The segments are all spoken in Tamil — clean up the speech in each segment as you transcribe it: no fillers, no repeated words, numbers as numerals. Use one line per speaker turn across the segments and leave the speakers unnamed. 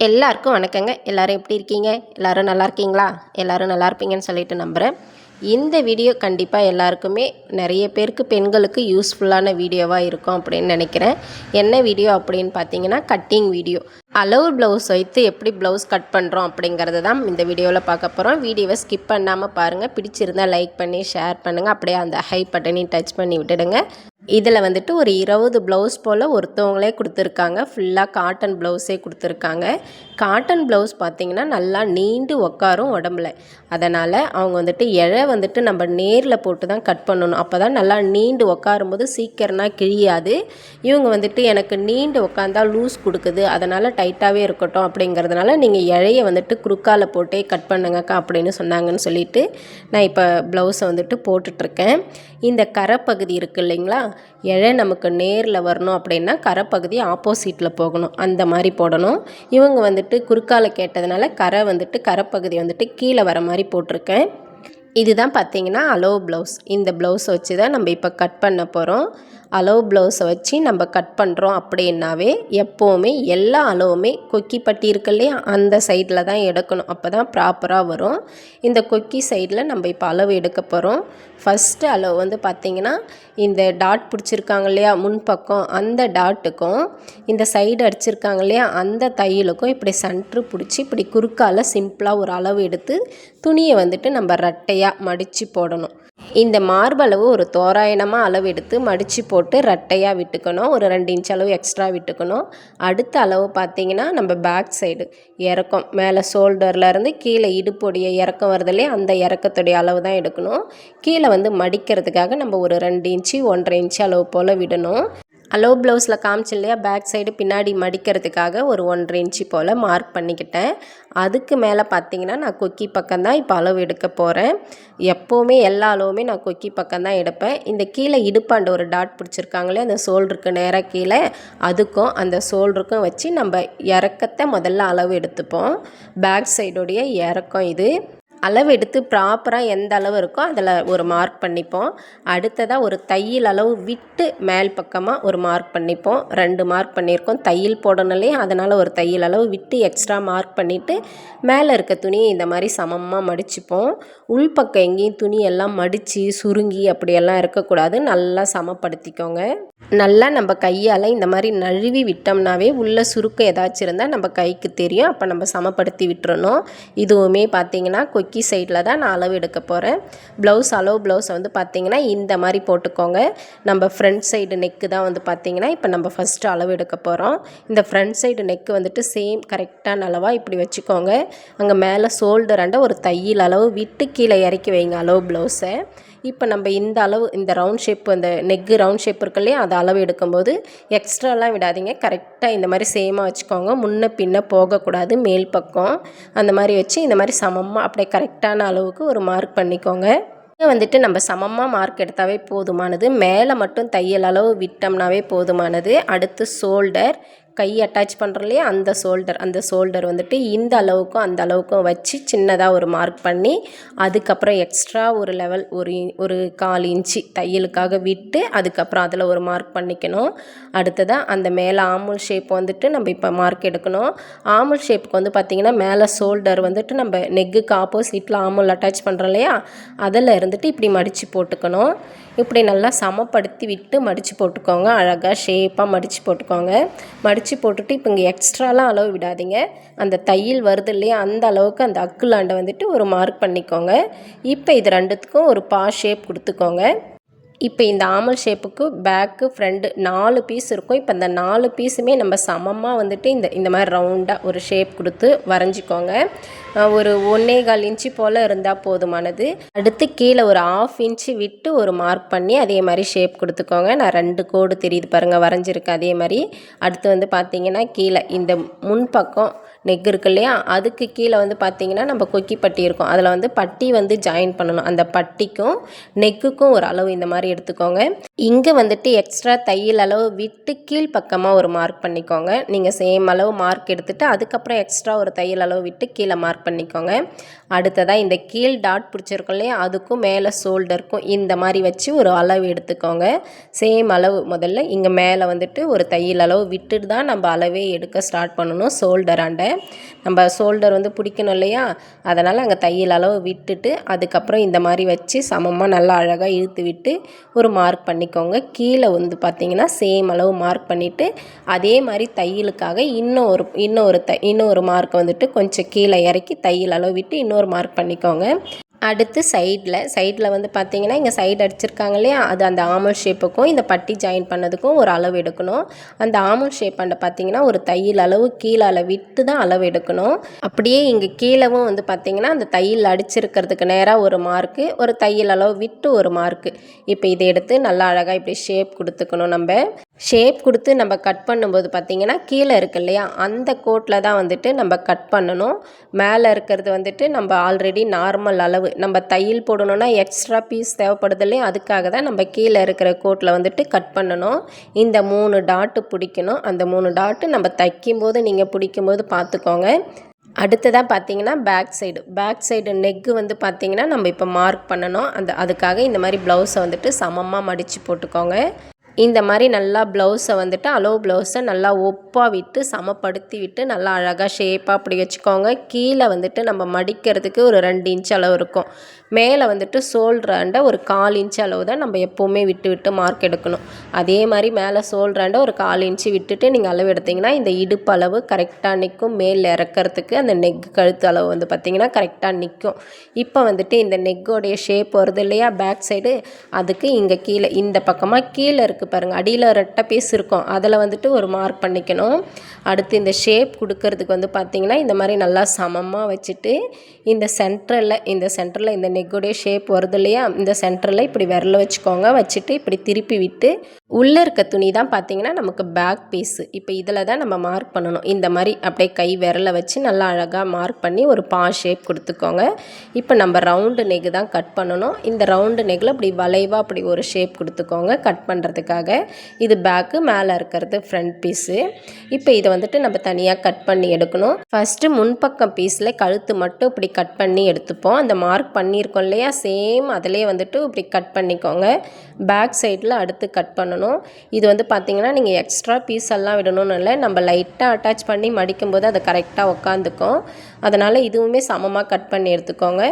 எல்லாருக்கும் வணக்கங்க. எல்லாரும் எப்படி இருக்கீங்க? எல்லாரும் நல்லா இருக்கீங்களா? எல்லாரும் நல்லா இருப்பீங்கன்னு சொல்லிட்டு நம்புகிறேன். இந்த வீடியோ கண்டிப்பாக எல்லாருக்குமே நிறைய பேருக்கு பெண்களுக்கு யூஸ்ஃபுல்லான வீடியோவாக இருக்கும் அப்படின்னு நினைக்கிறேன். என்ன வீடியோ அப்படின்னு பார்த்தீங்கன்னா கட்டிங் வீடியோ. அளவு ப்ளவுஸ் வைத்து எப்படி ப்ளவுஸ் கட் பண்ணுறோம் அப்படிங்கிறது தான் இந்த வீடியோவில் பார்க்க போகிறோம். வீடியோவை ஸ்கிப் பண்ணாமல் பாருங்கள். பிடிச்சிருந்தால் லைக் பண்ணி ஷேர் பண்ணுங்கள். அப்படியே அந்த ஹை பட்டனையும் டச் பண்ணி விட்டுடுங்க. இதில் வந்துட்டு ஒரு 20 ப்ளவுஸ் போல் ஒருத்தவங்களே கொடுத்துருக்காங்க. ஃபுல்லாக காட்டன் ப்ளவுஸே கொடுத்துருக்காங்க. காட்டன் ப்ளவுஸ் பார்த்திங்கன்னா நல்லா நீண்டு உக்காரும் உடம்புல. அதனால் அவங்க வந்துட்டு இழை வந்துட்டு நம்ம நேரில் போட்டு தான் கட் பண்ணணும். அப்போ தான் நல்லா நீண்டு உக்காரும்போது சீக்கிரம்னா கிழியாது. இவங்க வந்துட்டு எனக்கு நீண்டு உக்காந்தா லூஸ் கொடுக்குது, அதனால் டைட்டாகவே இருக்கட்டும் அப்படிங்கிறதுனால நீங்கள் இழையை வந்துட்டு குறுக்கால போட்டே கட் பண்ணுங்கக்கா அப்படின்னு சொன்னாங்கன்னு சொல்லிவிட்டு நான் இப்போ ப்ளவுஸை வந்துட்டு போட்டுட்ருக்கேன். இந்த கரைப்பகுதி இருக்குது இல்லைங்களா, இழை நமக்கு நேரில் வரணும் அப்படின்னா கரைப்பகுதி ஆப்போசிட்டில் போகணும், அந்த மாதிரி போடணும். இவங்க வந்துட்டு குறுக்கால கேட்டதுனால கரைப்பகுதி வந்துட்டு கீழே வர மாதிரி போட்டிருக்கேன். இதுதான் பார்த்திங்கன்னா அளவு ப்ளவுஸ். இந்த ப்ளவுஸை வச்சு தான் நம்ம இப்போ கட் பண்ண போகிறோம். அளவு ப்ளவுஸை வச்சு நம்ம கட் பண்ணுறோம் அப்படின்னாவே எப்போவுமே எல்லா அளவுமே கொக்கி பட்டி இருக்கு இல்லையா, அந்த சைடில் தான் எடுக்கணும். அப்போ தான் ப்ராப்பராக வரும். இந்த கொக்கி சைடில் நம்ம இப்போ அளவு எடுக்க போகிறோம். ஃபஸ்ட்டு அளவு வந்து பார்த்திங்கன்னா இந்த டாட் பிடிச்சிருக்காங்க இல்லையா முன்பக்கம், அந்த டாட்டுக்கும் இந்த சைடு அடிச்சிருக்காங்க இல்லையா அந்த தையலுக்கும் இப்படி சென்ட்ரு பிடிச்சி இப்படி குறுக்கால சிம்பிளாக ஒரு அளவு எடுத்து துணியை வந்துட்டு நம்ம ரெட்டையாக மடித்து போடணும். இந்த மார்பளவு ஒரு தோராயமாக அளவு எடுத்து மடித்து போட்டு ரெட்டையாக விட்டுக்கணும். ஒரு 2 இன்ச் அளவு எக்ஸ்ட்ரா விட்டுக்கணும். அடுத்த அளவு பார்த்திங்கன்னா நம்ம பேக் சைடு இறக்கம், மேலே ஷோல்டர்லேருந்து கீழே இடுப்புடைய இறக்கம் வருது இல்லையா, அந்த இறக்கத்துடைய அளவு தான் எடுக்கணும். கீழே வந்து மடிக்கிறதுக்காக நம்ம ஒரு 2 இன்ச்சு 1.5 இன்ச்சு அளவு போல் விடணும். அளவு ப்ளவுஸில் காமிச்சு இல்லையா, பேக் சைடு பின்னாடி மடிக்கிறதுக்காக ஒரு 1.5 இன்ச்சு போல் மார்க் பண்ணிக்கிட்டேன். அதுக்கு மேலே பார்த்திங்கன்னா நான் கொக்கி பக்கம்தான் இப்போ அளவு எடுக்க போகிறேன். எப்போவுமே எல்லா அளவுமே நான் கொக்கி பக்கம்தான் எடுப்பேன். இந்த கீழே இடுப்பாண்ட ஒரு டாட் பிடிச்சிருக்காங்களே அந்த ஷோல்டருக்கு நேராக கீழே, அதுக்கும் அந்த ஷோல்டருக்கும் வச்சு நம்ம இறக்கத்தை முதல்ல அளவு எடுத்துப்போம். பேக் சைடுடைய இறக்கம் இது. அளவு எடுத்து ப்ராப்பராக எந்த அளவு இருக்கோ அதில் ஒரு மார்க் பண்ணிப்போம். அடுத்ததாக ஒரு தையல் அளவு விட்டு மேல் பக்கமாக ஒரு மார்க் பண்ணிப்போம். 2 மார்க் பண்ணியிருக்கோம். தையல் போடணும் இல்லையா, அதனால் ஒரு தையல் அளவு விட்டு எக்ஸ்ட்ரா மார்க் பண்ணிவிட்டு மேலே இருக்க துணியை இந்த மாதிரி சமமாக மடிச்சுப்போம். உள்பக்கம் எங்கேயும் துணியெல்லாம் மடித்து சுருங்கி அப்படியெல்லாம் இருக்கக்கூடாது. நல்லா சமப்படுத்திக்கோங்க. நல்லா நம்ம கையால் இந்த மாதிரி நழுவி விட்டோம்னாவே உள்ள சுருக்கம் ஏதாச்சும் இருந்தால் நம்ம கைக்கு தெரியும். அப்போ நம்ம சமப்படுத்தி விட்டுறணும். இதுவுமே பார்த்திங்கன்னா கொக்கி சைடில் தான் நான் அளவு எடுக்க போகிறேன். அளவு ப்ளவுஸை வந்து பார்த்திங்கன்னா இந்த மாதிரி போட்டுக்கோங்க. நம்ம ஃப்ரண்ட் சைடு நெக்கு தான் வந்து பார்த்திங்கன்னா இப்போ நம்ம ஃபஸ்ட்டு அளவு எடுக்க போகிறோம். இந்த ஃப்ரண்ட் சைடு நெக்கு வந்துட்டு சேம் கரெக்டான அளவாக இப்படி வச்சுக்கோங்க. அங்கே மேலே ஷோல்டராண்ட ஒரு தையல் அளவு விட்டு கீழே இறக்கி வைங்க அளவு ப்ளவுஸை. இப்போ நம்ம இந்த அளவு, இந்த ரவுண்ட் ஷேப், அந்த நெக்கு ரவுண்ட் ஷேப் இருக்கு இல்லையா, அது அளவு எடுக்கும்போது எக்ஸ்ட்ராலாம் விடாதீங்க. கரெக்டாக இந்த மாதிரி சேமாக வச்சுக்கோங்க. முன்ன பின்ன போகக்கூடாது. மேல் பக்கம் அந்த மாதிரி வச்சு இந்த மாதிரி சமமாக அப்படியே கரெக்டான அளவுக்கு ஒரு மார்க் பண்ணிக்கோங்க. வந்துட்டு நம்ம சமமாக மார்க் எடுத்தாவே போதுமானது. மேலே மட்டும் தையல் அளவு விட்டோம்னாவே போதுமானது. அடுத்து ஷோல்டர், கை அட்டாச் பண்ணுறோம் இல்லையா, அந்த ஷோல்டர் வந்துட்டு இந்த அளவுக்கும் அந்த அளவுக்கும் வச்சு சின்னதாக ஒரு மார்க் பண்ணி அதுக்கப்புறம் எக்ஸ்ட்ரா ஒரு லெவல் ஒரு 1/4 இன்ச்சு தையலுக்காக விட்டு அதுக்கப்புறம் அதில் ஒரு மார்க் பண்ணிக்கணும். அடுத்ததாக அந்த மேலே ஆமுல் ஷேப் வந்துட்டு நம்ம இப்போ மார்க் எடுக்கணும். ஆமுல் ஷேப்புக்கு வந்து பார்த்திங்கன்னா மேலே ஷோல்டர் வந்துட்டு நம்ம நெக்குக்கு ஆப்போசிட்டில் ஆமுல் அட்டாச் பண்ணுறோம் இல்லையா, அதில் இருந்துட்டு இப்படி மடித்து போட்டுக்கணும். இப்படி நல்லா சமப்படுத்தி விட்டு மடித்து போட்டுக்கோங்க. அழகாக ஷேப்பாக மடித்து போட்டுக்கோங்க. மடித்து போட்டுட்டு இப்போ இங்கே எக்ஸ்ட்ராலாம் அளவு விடாதீங்க. அந்த தையல் வருது இல்லையா, அந்த அளவுக்கு அந்த அக்குலாண்டை வந்துட்டு ஒரு மார்க் பண்ணிக்கோங்க. இப்போ இது ரெண்டுத்துக்கும் ஒரு ஷேப் கொடுத்துக்கோங்க. இப்போ இந்த ஆமல் ஷேப்புக்கு பேக்கு ஃப்ரண்ட்டு 4 பீஸ் இருக்கும். இப்போ இந்த 4 பீஸுமே நம்ம சமமாக வந்துட்டு இந்த மாதிரி ரவுண்டாக ஒரு ஷேப் கொடுத்து வரைஞ்சிக்கோங்க. ஒரு 1.25 இன்ச்சு போல் இருந்தால் போதுமானது. அடுத்து கீழே ஒரு 1/2 இன்ச்சு விட்டு ஒரு மார்க் பண்ணி அதே மாதிரி ஷேப் கொடுத்துக்கோங்க. நான் 2 கோடு தெரியுது பாருங்கள் வரைஞ்சிருக்கு அதே மாதிரி. அடுத்து வந்து பார்த்திங்கன்னா கீழே இந்த முன்பக்கம் நெக் இருக்கு இல்லையா, அதுக்கு கீழே வந்து பார்த்திங்கன்னா நம்ம கொக்கி பட்டி இருக்கும். அதில் வந்து பட்டி வந்து ஜாயின் பண்ணணும். அந்த பட்டிக்கும் நெக்குக்கும் ஒரு அளவு இந்த மாதிரி எடுத்துக்கோங்க. இங்கே வந்துட்டு எக்ஸ்ட்ரா தையல் அளவு விட்டு கீழ் பக்கமாக ஒரு மார்க் பண்ணிக்கோங்க. நீங்கள் சேம் அளவு மார்க் எடுத்துகிட்டு அதுக்கப்புறம் எக்ஸ்ட்ரா ஒரு தையல் அளவு விட்டு கீழே மார்க் பண்ணிக்கோங்க. அடுத்ததாக இந்த கீழ் டாட் பிடிச்சிருக்கோம் இல்லையா, அதுக்கும் மேலே ஷோல்டருக்கும் இந்த மாதிரி வச்சு ஒரு அளவு எடுத்துக்கோங்க. சேம் அளவு முதல்ல இங்கே மேலே வந்துட்டு ஒரு தையல் அளவு விட்டுட்டு தான் நம்ம அளவே எடுக்க ஸ்டார்ட் பண்ணணும் ஷோல்டராண்ட. நம்ம ஷோல்டர் வந்து பிடிக்கணும் இல்லையா, அதனால் அங்கே தையல் அளவு விட்டுட்டு அதுக்கப்புறம் இந்த மாதிரி வச்சு சமமாக நல்லா அழகாக இழுத்து விட்டு ஒரு மார்க் பண்ணிக்கோங்க. கீழே வந்து பார்த்திங்கன்னா சேம் அளவு மார்க் பண்ணிவிட்டு அதே மாதிரி தையலுக்காக இன்னொரு மார்க் வந்துட்டு கொஞ்சம் கீழே இறக்கி தையல் அளவு விட்டு இன்னொரு மார்க் பண்ணிக்கோங்க. அடுத்து சைடில் வந்து பார்த்திங்கன்னா இங்கே சைடு அடிச்சிருக்காங்க இல்லையா, அது அந்த ஆமல் ஷேப்புக்கும் இந்த பட்டி ஜாயின் பண்ணதுக்கும் ஒரு அளவு எடுக்கணும். அந்த ஆமல் ஷேப் அண்ட பார்த்திங்கன்னா ஒரு தையல் அளவு கீழே விட்டு தான் அளவு எடுக்கணும். அப்படியே இங்கே கீழவும் வந்து பார்த்திங்கன்னா அந்த தையல் அடிச்சிருக்கிறதுக்கு நேராக ஒரு மார்க்கு, ஒரு தையல் அளவு விட்டு ஒரு மார்க்கு. இப்போ இதை எடுத்து நல்லா அழகாக இப்படி ஷேப் கொடுத்துக்கணும். நம்ம ஷேப் கொடுத்து நம்ம கட் பண்ணும்போது பார்த்திங்கன்னா கீழே இருக்கு இல்லையா, அந்த கோட்டில் தான் வந்துட்டு நம்ம கட் பண்ணணும். மேலே இருக்கிறது வந்துட்டு நம்ம ஆல்ரெடி நார்மல் அளவு, நம்ம தையல் போடணுன்னா எக்ஸ்ட்ரா பீஸ் தேவைப்படுது இல்லையா, அதுக்காக தான் நம்ம கீழே இருக்கிற கோட்டில் வந்துட்டு கட் பண்ணணும். இந்த 3 டாட்டு பிடிக்கணும். அந்த 3 டாட்டு நம்ம தைக்கும்போது நீங்கள் பிடிக்கும்போது பார்த்துக்கோங்க. அடுத்ததாக பார்த்திங்கன்னா பேக் சைடு நெக்கு வந்து பார்த்திங்கன்னா நம்ம இப்போ மார்க் பண்ணணும். அதுக்காக இந்த மாதிரி ப்ளவுஸை வந்துட்டு சமமாக மடித்து போட்டுக்கோங்க. இந்த மாதிரி நல்லா ப்ளவுஸை வந்துட்டு ப்ளவுஸை நல்லா ஒப்பாக விட்டு சமப்படுத்தி விட்டு நல்லா அழகாக ஷேப்பாக அப்படி வச்சுக்கோங்க. கீழே வந்துட்டு நம்ம மடிக்கிறதுக்கு ஒரு 2 இன்ச் அளவு இருக்கும். மேலே வந்துட்டு ஷோல்டராண்ட ஒரு 1/4 இன்ச் அளவு தான் நம்ம எப்போவுமே விட்டு மார்க் எடுக்கணும். அதே மாதிரி மேலே ஷோல்டராண்ட ஒரு 1/4 இன்ச்சு விட்டுட்டு நீங்கள் அளவு எடுத்திங்கன்னா இந்த இடுப்பு அளவு கரெக்டாக நிற்கும். மேல் இறக்கிறதுக்கு அந்த நெக் கழுத்து அளவு வந்து பார்த்திங்கன்னா கரெக்டாக நிற்கும். இப்போ வந்துட்டு இந்த நெக்கோடைய ஷேப் வருது இல்லையா பேக் சைடு, அதுக்கு இங்கே கீழே இந்த பக்கமாக கீழே இருக்குது பாருங்கள், அடியில் 2 பீஸ் இருக்கும், அதில் வந்துட்டு ஒரு மார்க் பண்ணிக்கணும். அடுத்து இந்த ஷேப் கொடுக்கறதுக்கு வந்து பார்த்திங்கன்னா இந்த மாதிரி நல்லா சமமாக வச்சுட்டு இந்த சென்டரில் இந்த நெக்கோடைய ஷேப் வருது இல்லையா, இந்த சென்டரில் இப்படி விரல வச்சுக்கோங்க. வச்சுட்டு இப்படி திருப்பி விட்டு உள்ளே இருக்க துணி தான் பார்த்திங்கன்னா நமக்கு பேக் பீஸு. இப்போ இதில் தான் நம்ம மார்க் பண்ணணும். இந்த மாதிரி அப்படியே கை விரலை வச்சு நல்லா அழகாக மார்க் பண்ணி ஒரு ஷேப் கொடுத்துக்கோங்க. இப்போ நம்ம ரவுண்டு நெக் தான் கட் பண்ணணும். இந்த ரவுண்டு நெக்கில் அப்படி வளைவாக அப்படி ஒரு ஷேப் கொடுத்துக்கோங்க கட் பண்ணுறதுக்காக. இது பேக்கு, மேலே இருக்கிறது ஃப்ரண்ட் பீஸு. இப்போ இதை வந்துட்டு நம்ம தனியாக கட் பண்ணி எடுக்கணும். ஃபஸ்ட்டு முன்பக்கம் பீஸில் கழுத்து மட்டும் இப்படி கட் பண்ணி எடுத்துப்போம். அந்த மார்க் பண்ணியிருக்கோம் இல்லையா, சேம் அதிலே வந்துட்டு இப்படி கட் பண்ணிக்கோங்க. பேக் சைடில் அடுத்து கட் பண்ணணும். இது வந்து பார்த்திங்கன்னா நீங்கள் எக்ஸ்ட்ரா பீஸ் எல்லாம் விடணும்னு இல்லை, நம்ம லைட்டாக அட்டாச் பண்ணி மடிக்கும்போது அது கரெக்டாக உட்காந்துக்கும். அதனால் இதுவுமே சமமாக கட் பண்ணி எடுத்துக்கோங்க.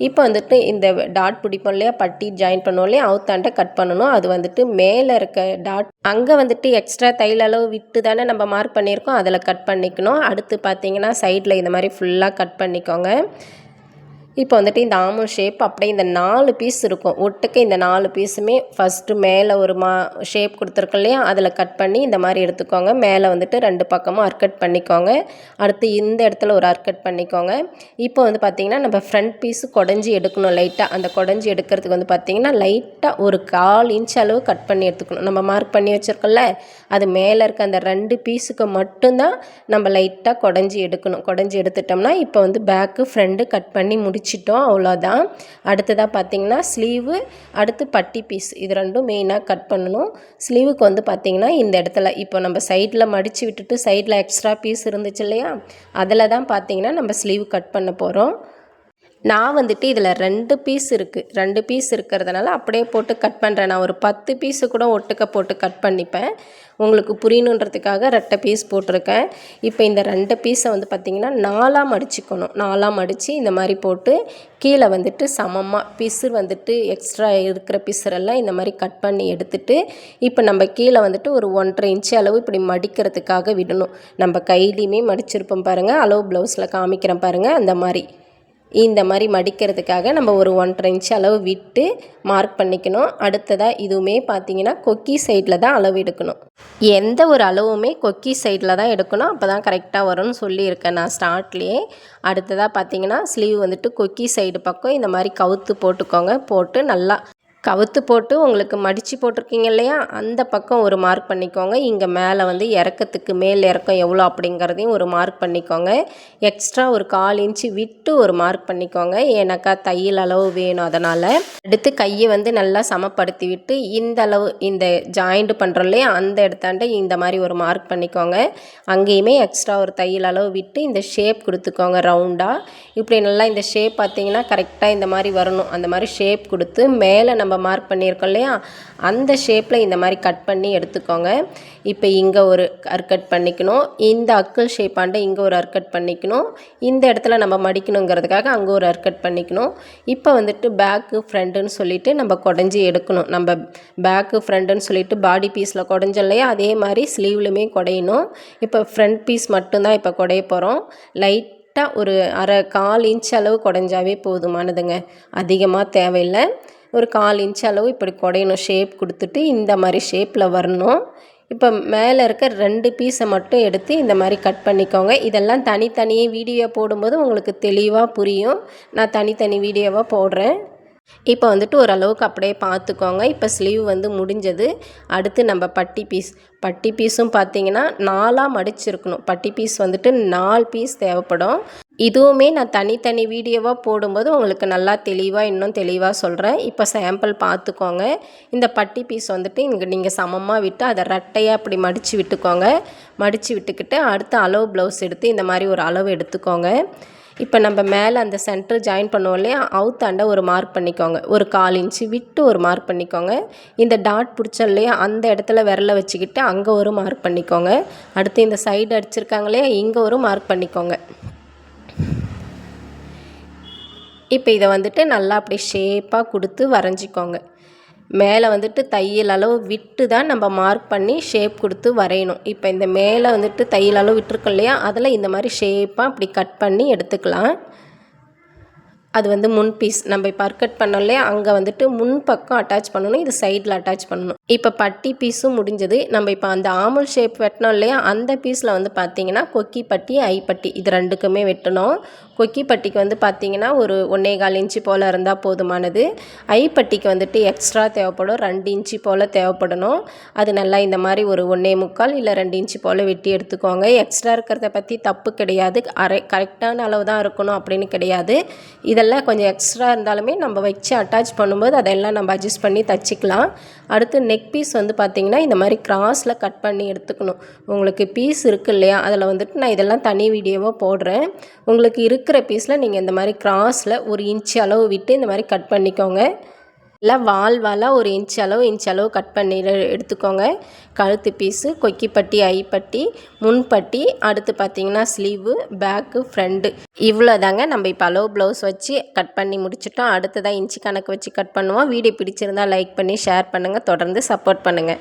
இப்போ வந்துட்டு இந்த டாட் பிடிப்போம் இல்லையா, பட்டி ஜாயின் பண்ணுவோம் இல்லையா, அவுத்தாண்ட கட் பண்ணணும். அது வந்துட்டு மேலே இருக்க டாட் அங்கே வந்துட்டு எக்ஸ்ட்ரா தையல் அளவு விட்டு தானே நம்ம மார்க் பண்ணியிருக்கோம், அதில் கட் பண்ணிக்கணும். அடுத்து பார்த்திங்கன்னா சைடில் இந்த மாதிரி ஃபுல்லாக கட் பண்ணிக்கோங்க. இப்போ வந்துட்டு இந்த ஆமல் ஷேப் அப்படியே இந்த 4 பீஸ் இருக்கும் ஒட்டுக்க. இந்த 4 பீஸுமே ஃபஸ்ட்டு மேலே ஒரு ஷேப் கொடுத்துருக்கு இல்லையா, அதில் கட் பண்ணி இந்த மாதிரி எடுத்துக்கோங்க. மேலே வந்துட்டு 2 பக்கமும் அர்கட் பண்ணிக்கோங்க. அடுத்து இந்த இடத்துல ஒரு அர்கட் பண்ணிக்கோங்க. இப்போ வந்து பார்த்திங்கன்னா நம்ம ஃப்ரண்ட் பீஸு குடஞ்சி எடுக்கணும் லைட்டாக. அந்த குடஞ்சி எடுக்கிறதுக்கு வந்து பார்த்திங்கன்னா லைட்டாக ஒரு 1/4 இன்ச் அளவு கட் பண்ணி எடுத்துக்கணும். நம்ம மார்க் பண்ணி வச்சுருக்கோம்ல, அது மேலே இருக்க அந்த 2 பீஸுக்கு மட்டும்தான் நம்ம லைட்டாக குடஞ்சி எடுக்கணும். குடஞ்சி எடுத்துட்டோம்னா இப்போ வந்து பேக்கு ஃப்ரண்ட்டு கட் பண்ணி முடிச்சிட்டோம். அவ்வளோதான். அடுத்ததாக பார்த்திங்கன்னா ஸ்லீவு, அடுத்து பட்டி பீஸ், இது 2ம் மெயினாக கட் பண்ணணும். ஸ்லீவுக்கு வந்து பார்த்திங்கன்னா இந்த இடத்துல இப்போ நம்ம சைடில் மடித்து விட்டுட்டு சைடில் எக்ஸ்ட்ரா பீஸ் இருந்துச்சு இல்லையா, அதில் தான் பார்த்திங்கன்னா நம்ம ஸ்லீவ் கட் பண்ண போகிறோம். நான் வந்துட்டு இதில் 2 பீஸ் இருக்குது. 2 பீஸ் இருக்கிறதுனால அப்படியே போட்டு கட் பண்ணுறேன். நான் ஒரு 10 பீஸு கூட ஒட்டுக்க போட்டு கட் பண்ணிப்பேன். உங்களுக்கு புரியணுன்றதுக்காக 2 பீஸ் போட்டிருக்கேன். இப்போ இந்த 2 பீஸை வந்து பார்த்திங்கன்னா 4ஆக மடிச்சுக்கணும். 4ஆக மடித்து இந்த மாதிரி போட்டு கீழே வந்துட்டு சமமாக பிசுறு வந்துட்டு எக்ஸ்ட்ரா இருக்கிற பிசுறெல்லாம் இந்த மாதிரி கட் பண்ணி எடுத்துட்டு இப்போ நம்ம கீழே வந்துட்டு ஒரு 1.5 இன்ச்சு அளவு இப்படி மடிக்கிறதுக்காக விடணும். நம்ம கையிலையுமே மடிச்சிருப்போம் பாருங்கள், அளவு ப்ளவுஸில் காமிக்கிறேன் பாருங்கள். அந்த மாதிரி இந்த மாதிரி மடிக்கிறதுக்காக நம்ம ஒரு 1.5 இன்ச் அளவு விட்டு மார்க் பண்ணிக்கணும். அடுத்ததாக இதுவுமே பார்த்திங்கன்னா கொக்கி சைடில் தான் அளவு எடுக்கணும். எந்த ஒரு அளவுமே கொக்கி சைடில் தான் எடுக்கணும், அப்போ தான் கரெக்டாக வரும்னு சொல்லியிருக்கேன் நான் ஸ்டார்ட்லேயே. அடுத்ததாக பார்த்திங்கன்னா ஸ்லீவ் வந்துட்டு கொக்கி சைடு பக்கம் இந்த மாதிரி கவுத்து போட்டுக்கோங்க. போட்டு நல்லா கவுத்து போட்டு உங்களுக்கு மடித்து போட்டிருக்கீங்க இல்லையா, அந்த பக்கம் ஒரு மார்க் பண்ணிக்கோங்க. இங்கே மேலே வந்து இறக்கத்துக்கு மேல் இறக்கம் எவ்வளோ அப்படிங்கிறதையும் ஒரு மார்க் பண்ணிக்கோங்க. எக்ஸ்ட்ரா ஒரு 1/4 இன்ச்சு விட்டு ஒரு மார்க் பண்ணிக்கோங்க, ஏன்னாக்கா தையல் அளவு வேணும். அதனால் அடுத்து கையை வந்து நல்லா சமப்படுத்தி விட்டு இந்த அளவு இந்த ஜாயிண்ட் பண்ணுறோம் இல்லையா, அந்த இடத்தாண்ட இந்த மாதிரி ஒரு மார்க் பண்ணிக்கோங்க. அங்கேயுமே எக்ஸ்ட்ரா ஒரு தையல் அளவு விட்டு இந்த ஷேப் கொடுத்துக்கோங்க ரவுண்டாக. இப்படி நல்லா இந்த ஷேப் பார்த்திங்கன்னா கரெக்டாக இந்த மாதிரி வரணும். அந்த மாதிரி ஷேப் கொடுத்து மேலே நம்ம மார்க் பண்ணியிருக்கோம் இல்லையா, அந்த ஷேப்பில் இந்த மாதிரி கட் பண்ணி எடுத்துக்கோங்க. இப்போ இங்கே ஒரு அர்கட் பண்ணிக்கணும், இந்த அக்கிள் ஷேப்பாண்ட இங்கே ஒரு அர்கட் பண்ணிக்கணும், இந்த இடத்துல நம்ம மடிக்கணுங்கிறதுக்காக அங்கே ஒரு அர்கட் பண்ணிக்கணும். இப்போ வந்துட்டு பேக்கு ஃப்ரண்ட்டுன்னு சொல்லிவிட்டு நம்ம குடஞ்சி எடுக்கணும். நம்ம பேக்கு ஃப்ரண்ட்டுன்னு சொல்லிட்டு பாடி பீஸில் குடஞ்சோம் இல்லையா, அதே மாதிரி ஸ்லீவ்லையுமே குடையணும். இப்போ ஃப்ரண்ட் பீஸ் மட்டும்தான் இப்போ குடைய போகிறோம். ஒரு 1/4 இன்ச் அளவு குடஞ்சாவே போதுமானதுங்க, அதிகமாக தேவையில்லை. ஒரு 1/4 இன்ச் அளவு இப்படி குடையணும். ஷேப் கொடுத்துட்டு இந்த மாதிரி ஷேப்பில் வரணும். இப்போ மேலே இருக்க 2 பீஸை மட்டும் எடுத்து இந்த மாதிரி கட் பண்ணிக்கோங்க. இதெல்லாம் தனித்தனியே வீடியோ போடும்போது உங்களுக்கு தெளிவாக புரியும். நான் தனித்தனி வீடியோவாக போடுறேன். இப்போ வந்துட்டு ஓரளவுக்கு அப்படியே பார்த்துக்கோங்க. இப்போ ஸ்லீவ் வந்து முடிஞ்சது. அடுத்து நம்ம பட்டி பீஸும் பார்த்திங்கன்னா 4ஆக மடிச்சிருக்கணும். பட்டி பீஸ் வந்துட்டு 4 பீஸ் தேவைப்படும். இதுவுமே நான் தனித்தனி வீடியோவாக போடும்போது உங்களுக்கு நல்லா இன்னும் தெளிவாக சொல்கிறேன். இப்போ சாம்பிள் பார்த்துக்கோங்க. இந்த பட்டி பீஸ் வந்துட்டு இங்கே நீங்கள் சமமாக விட்டு அதை ரெட்டையாக அப்படி மடித்து விட்டுக்கோங்க. மடித்து விட்டுக்கிட்டு அடுத்த அளவு ப்ளவுஸ் எடுத்து இந்த மாதிரி ஒரு அளவு எடுத்துக்கோங்க. இப்போ நம்ம மேலே அந்த சென்டர் ஜாயின் பண்ணுவோம் இல்லையா, அவுத்தாண்ட ஒரு மார்க் பண்ணிக்கோங்க. ஒரு 1/4 இன்ச்சு விட்டு ஒரு மார்க் பண்ணிக்கோங்க. இந்த டாட் பிடிச்சோம் இல்லையா, அந்த இடத்துல விரலை வச்சுக்கிட்டு அங்கே ஒரு மார்க் பண்ணிக்கோங்க. அடுத்து இந்த சைடு அடிச்சிருக்காங்க இல்லையா, இங்கே ஒரு மார்க் பண்ணிக்கோங்க. இப்போ இதை வந்துட்டு நல்லா அப்படி ஷேப்பாக கொடுத்து வரைஞ்சிக்கோங்க. மேலே வந்துட்டு தையல் அளவு விட்டு தான் நம்ம மார்க் பண்ணி ஷேப் கொடுத்து வரையணும். இப்போ இந்த மேலே வந்துட்டு தையல் அளவு விட்டுருக்கோம் இல்லையா, அதில் இந்த மாதிரி ஷேப்பாக அப்படி கட் பண்ணி எடுத்துக்கலாம். அது வந்து முன் பீஸ் நம்ம இப்போ அர்கட் பண்ணோம் இல்லையா, அங்கே வந்துட்டு முன் பக்கம் அட்டாச் பண்ணணும், இது சைடில் அட்டாச் பண்ணணும். இப்போ பட்டி பீஸும் முடிஞ்சது. நம்ம இப்போ அந்த ஆமுல் ஷேப் வெட்டினோம் இல்லையா, அந்த பீஸில் வந்து பார்த்திங்கன்னா கொக்கி பட்டி ஐப்பட்டி இது ரெண்டுக்குமே வெட்டணும். கொக்கி பட்டிக்கு வந்து பார்த்திங்கன்னா ஒரு 1.25 இன்ச்சு போல் இருந்தால் போதுமானது. ஐப்பட்டிக்கு வந்துட்டு எக்ஸ்ட்ரா தேவைப்படும், 2 இன்ச்சு போல் தேவைப்படணும். அது நல்லா இந்த மாதிரி ஒரு 1.25 இல்லை 2 இன்ச்சு போல் வெட்டி எடுத்துக்கோங்க. எக்ஸ்ட்ரா இருக்கிறத பற்றி தப்பு கிடையாது, கரெக்டான அளவு தான் இருக்கணும் அப்படின்னு கிடையாது. இதெல்லாம் கொஞ்சம் எக்ஸ்ட்ரா இருந்தாலுமே நம்ம வச்சு அட்டாச் பண்ணும்போது அதெல்லாம் நம்ம அட்ஜஸ்ட் பண்ணி தச்சுக்கலாம். அடுத்து நெக் பீஸ் வந்து பார்த்திங்கன்னா இந்த மாதிரி கிராஸில் கட் பண்ணி எடுத்துக்கணும். உங்களுக்கு பீஸ் இருக்குது இல்லையா, அதில் வந்துட்டு நான் இதெல்லாம் தனி வீடியோவாக போடுறேன். உங்களுக்கு இருக்கிற பீஸில் நீங்கள் இந்த மாதிரி கிராஸில் 1 இன்ச்சு அளவு விட்டு இந்த மாதிரி கட் பண்ணிக்கோங்க. இல்லை வாலாக 1 இன்ச் அளவு கட் பண்ணி எடுத்துக்கோங்க. கழுத்து பீஸு, கொக்கிப்பட்டி, ஐப்பட்டி, முன்பட்டி, அடுத்து பார்த்திங்கன்னா ஸ்லீவு, பேக்கு, ஃப்ரண்ட்டு, இவ்வளோ தாங்க. நம்ம இப்போ அளவு ப்ளவுஸ் வச்சு கட் பண்ணி முடிச்சிட்டோம். அடுத்ததாக இன்ச்சு கணக்கு வச்சு கட் பண்ணுவோம். வீடியோ பிடிச்சிருந்தால் லைக் பண்ணி ஷேர் பண்ணுங்கள். தொடர்ந்து சப்போர்ட் பண்ணுங்கள்.